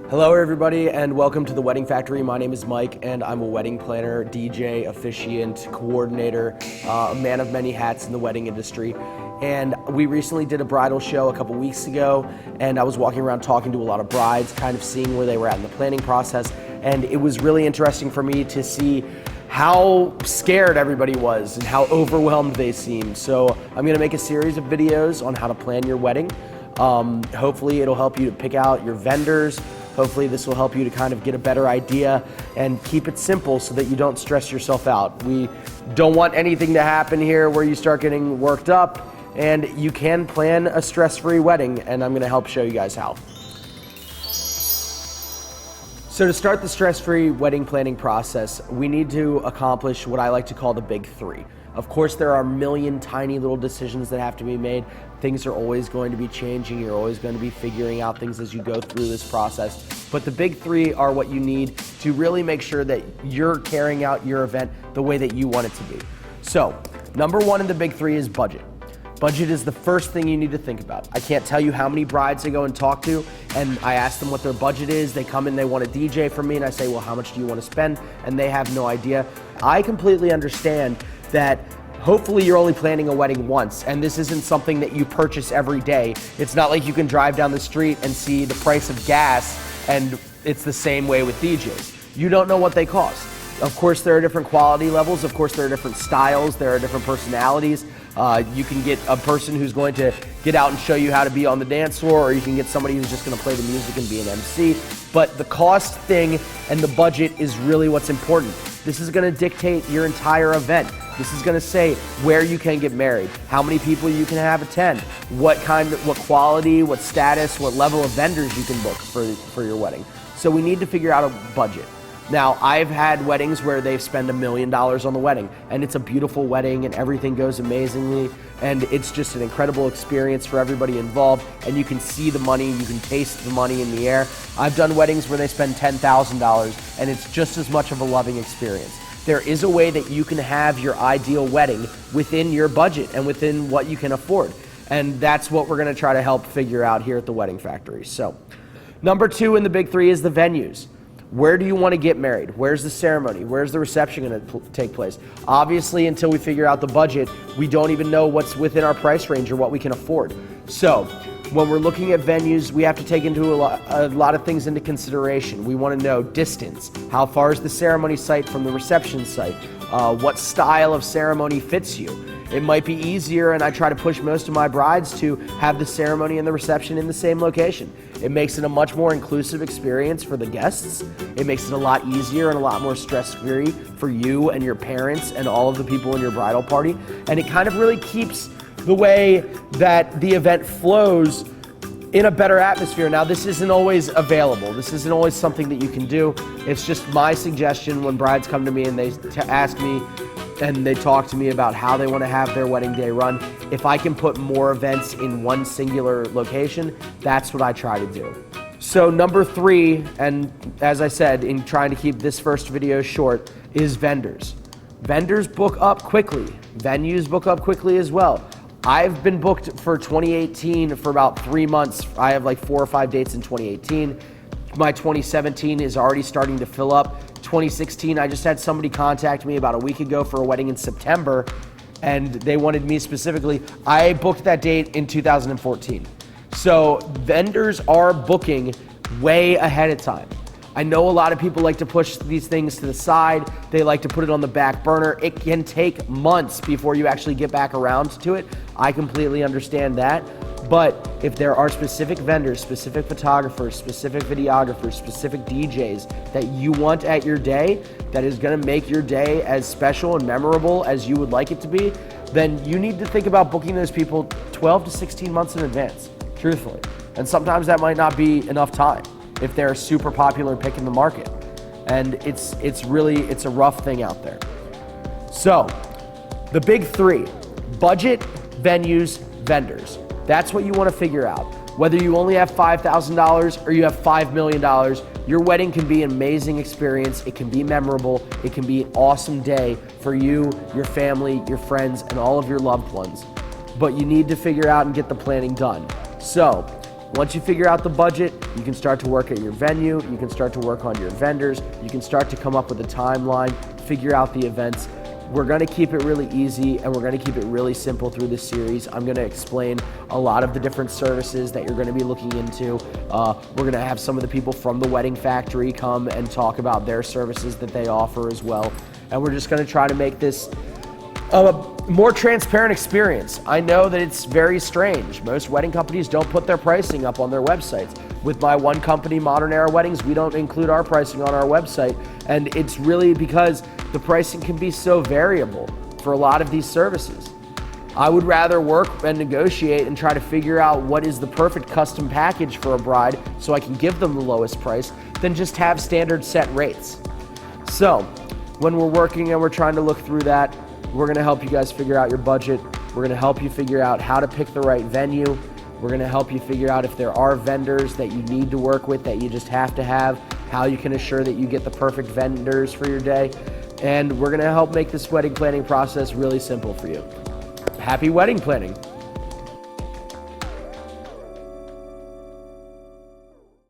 Hello everybody and welcome to the Wedding Factory. My name is Mike and I'm a wedding planner, DJ, officiant, coordinator, a man of many hats in the wedding industry. And we recently did a bridal show a couple weeks ago, and I was walking around talking to a lot of brides, kind of seeing where they were at in the planning process. And it was really interesting for me to see how scared everybody was and how overwhelmed they seemed. So I'm gonna make a series of videos on how to plan your wedding. Hopefully it'll help you to pick out your vendors. Hopefully this will help you to kind of get a better idea and keep it simple so that you don't stress yourself out. We don't want anything to happen here where you start getting worked up, and you can plan a stress-free wedding, and I'm gonna help show you guys how. So to start the stress-free wedding planning process, we need to accomplish what I like to call the big three. Of course, there are a million tiny little decisions that have to be made. Things are always going to be changing. You're always going to be figuring out things as you go through this process. But the big three are what you need to really make sure that you're carrying out your event the way that you want it to be. So, number one in the big three is budget. Budget is the first thing you need to think about. I can't tell you how many brides I go and talk to, and I ask them what their budget is. They come in, they want a DJ from me, and I say, well, how much do you want to spend? And they have no idea. I completely understand that hopefully you're only planning a wedding once, and this isn't something that you purchase every day. It's not like you can drive down the street and see the price of gas, and it's the same way with DJs. You don't know what they cost. Of course, there are different quality levels. Of course, there are different styles. There are different personalities. You can get a person who's going to get out and show you how to be on the dance floor, or you can get somebody who's just going to play the music and be an MC. But the cost thing and the budget is really what's important. This is going to dictate your entire event. This is going to say where you can get married, how many people you can have attend, what quality, what status, what level of vendors you can book for your wedding. So we need to figure out a budget. Now, I've had weddings where they've spent $1 million on the wedding, and it's a beautiful wedding and everything goes amazingly, and it's just an incredible experience for everybody involved, and you can see the money, you can taste the money in the air. I've done weddings where they spend $10,000, and it's just as much of a loving experience. There is a way that you can have your ideal wedding within your budget and within what you can afford, and that's what we're gonna try to help figure out here at the Wedding Factory. So, number two in the big three is the venues. Where do you want to get married? Where's the ceremony? Where's the reception going to take place? Obviously, until we figure out the budget, we don't even know what's within our price range or what we can afford. So, when we're looking at venues, we have to take into a lot of things into consideration. We want to know distance. How far is the ceremony site from the reception site? What style of ceremony fits you? It might be easier, and I try to push most of my brides to have the ceremony and the reception in the same location. It makes it a much more inclusive experience for the guests. It makes it a lot easier and a lot more stress-free for you and your parents and all of the people in your bridal party. And it kind of really keeps the way that the event flows in a better atmosphere. Now, this isn't always available. This isn't always something that you can do. It's just my suggestion when brides come to me and they ask me and they talk to me about how they want to have their wedding day run. If I can put more events in one singular location, that's what I try to do. So number three, and as I said, in trying to keep this first video short, is vendors. Vendors book up quickly. Venues book up quickly as well. I've been booked for 2018 for about 3 months. I have like 4 or 5 dates in 2018. My 2017 is already starting to fill up. 2016, I just had somebody contact me about a week ago for a wedding in September, and they wanted me specifically. I booked that date in 2014. So vendors are booking way ahead of time. I know a lot of people like to push these things to the side. They like to put it on the back burner. It can take months before you actually get back around to it. I completely understand that. But if there are specific vendors, specific photographers, specific videographers, specific DJs that you want at your day, that is gonna make your day as special and memorable as you would like it to be, then you need to think about booking those people 12 to 16 months in advance, truthfully. And sometimes that might not be enough time if they're a super popular pick in the market. And it's a rough thing out there. So, the big three: budget, venues, vendors. That's what you want to figure out. Whether you only have $5,000 or you have $5 million, your wedding can be an amazing experience. It can be memorable. It can be an awesome day for you, your family, your friends, and all of your loved ones. But you need to figure out and get the planning done. So, Once you figure out the budget, you can start to work at your venue, you can start to work on your vendors, you can start to come up with a timeline, figure out the events. We're gonna keep it really easy and we're gonna keep it really simple through this series. I'm gonna explain a lot of the different services that you're gonna be looking into. We're gonna have some of the people from the Wedding Factory come and talk about their services that they offer as well. And we're just gonna try to make this a more transparent experience. I know that it's very strange. Most wedding companies don't put their pricing up on their websites. With my one company, Modern Era Weddings, we don't include our pricing on our website. And it's really because the pricing can be so variable for a lot of these services. I would rather work and negotiate and try to figure out what is the perfect custom package for a bride so I can give them the lowest price than just have standard set rates. So when we're working and we're trying to look through that, we're gonna help you guys figure out your budget. We're gonna help you figure out how to pick the right venue. We're gonna help you figure out if there are vendors that you need to work with that you just have to have, how you can assure that you get the perfect vendors for your day. And we're gonna help make this wedding planning process really simple for you. Happy wedding planning.